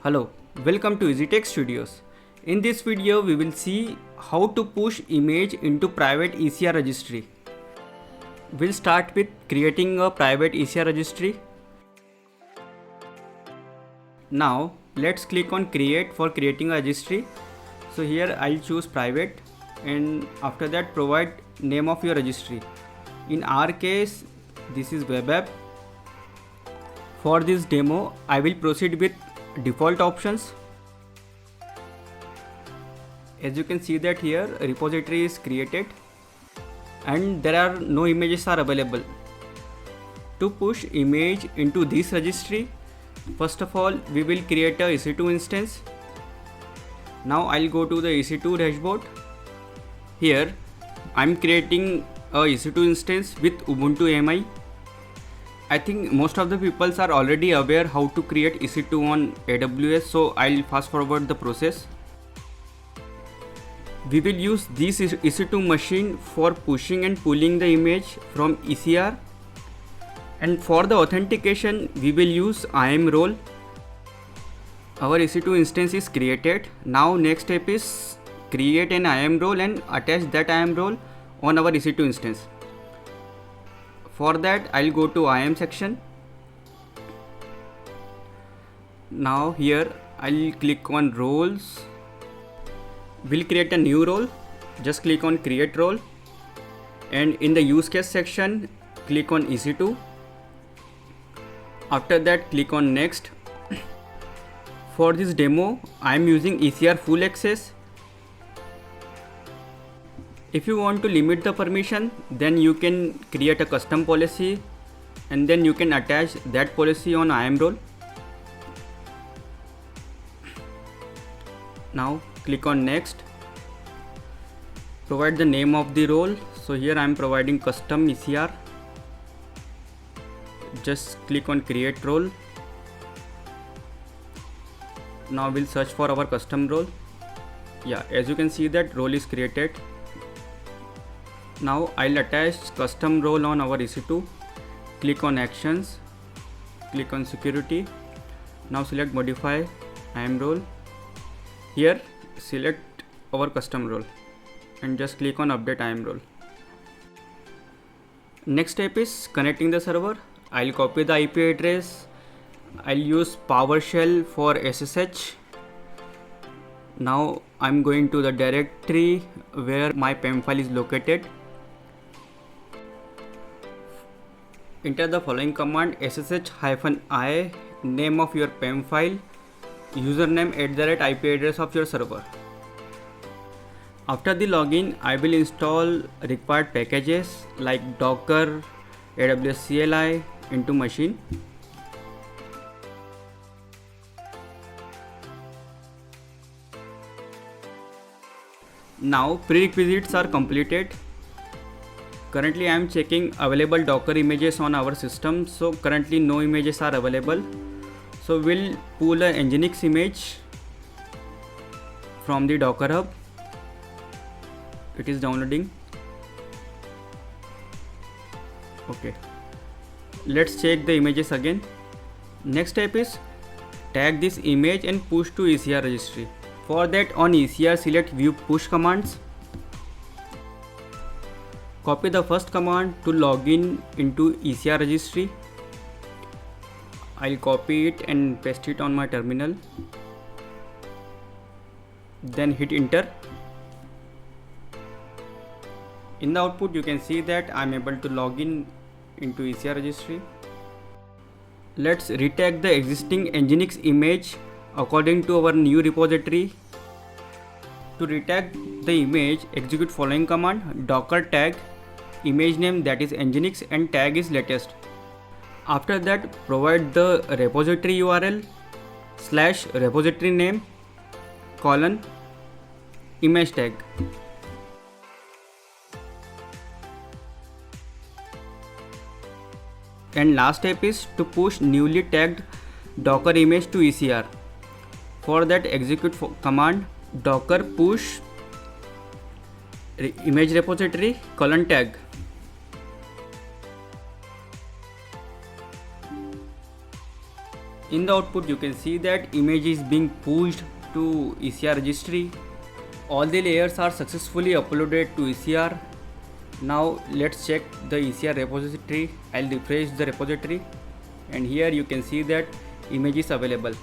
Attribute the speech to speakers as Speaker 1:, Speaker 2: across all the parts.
Speaker 1: Hello, welcome to EasyTechStudios. In this video, we will see how to push image into private ECR registry. We'll start with creating a private ECR registry. Now, let's click on create for creating a registry. So here I'll choose private and after that provide name of your registry. In our case, this is web app. For this demo, I will proceed with default options. As you can see that here a repository is created and there are no images are available. To push image into this registry, first of all we will create a EC2 instance. Now I'll go to the EC2 dashboard. Here I'm creating a EC2 instance with Ubuntu AMI. I think most of the people are already aware how to create EC2 on AWS, so I'll fast forward the process. We will use this EC2 machine for pushing and pulling the image from ECR, and for the authentication we will use IAM role. Our EC2 instance is created. Now next step is create an IAM role and attach that IAM role on our EC2 instance. For that I'll go to IAM section. Now here I'll click on roles. We'll create a new role. Just click on create role and in the use case section click on EC2. After that click on next. For this demo I'm using ECR full access. If you want to limit the permission, then you can create a custom policy and then you can attach that policy on IAM role. Now click on next. Provide the name of the role. So here I am providing custom ECR. Just click on create role. Now we'll search for our custom role. Yeah, as you can see that role is created. Now I'll attach custom role on our EC2. Click on actions, click on security. Now select modify IAM role. Here select our custom role and just click on update IAM role. Next step is connecting the server. I'll copy the IP address. I'll use PowerShell for SSH. Now I'm going to the directory where my PEM file is located. Enter the following command: ssh-i, name of your PEM file, username @IP address of your server. After the login, I will install required packages like Docker, AWS CLI into machine. Now prerequisites are completed. Currently I am checking available Docker images on our system. So currently no images are available. So we'll pull a Nginx image from the Docker hub. It is downloading. Okay. Let's check the images again. Next step is tag this image and push to ECR registry. For that on ECR select view push commands. Copy the first command to login into ECR registry. I'll copy it and paste it on my terminal. Then hit enter. In the output you can see that I'm able to log in into ECR registry. Let's retag the existing Nginx image according to our new repository. To retag the image, execute following command: docker tag image name, that is Nginx, and tag is latest. After that provide the repository URL / repository name / image tag. And last step is to push newly tagged Docker image to ECR. For that execute command docker push image repository :tag. In the output you can see that image is being pushed to ECR registry. All the layers are successfully uploaded to ECR. Now let's check the ECR repository. I'll refresh the repository and here you can see that image is available.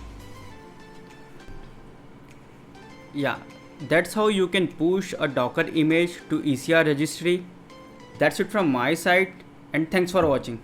Speaker 1: Yeah, that's how you can push a Docker image to ECR registry. That's it from my side and thanks for watching.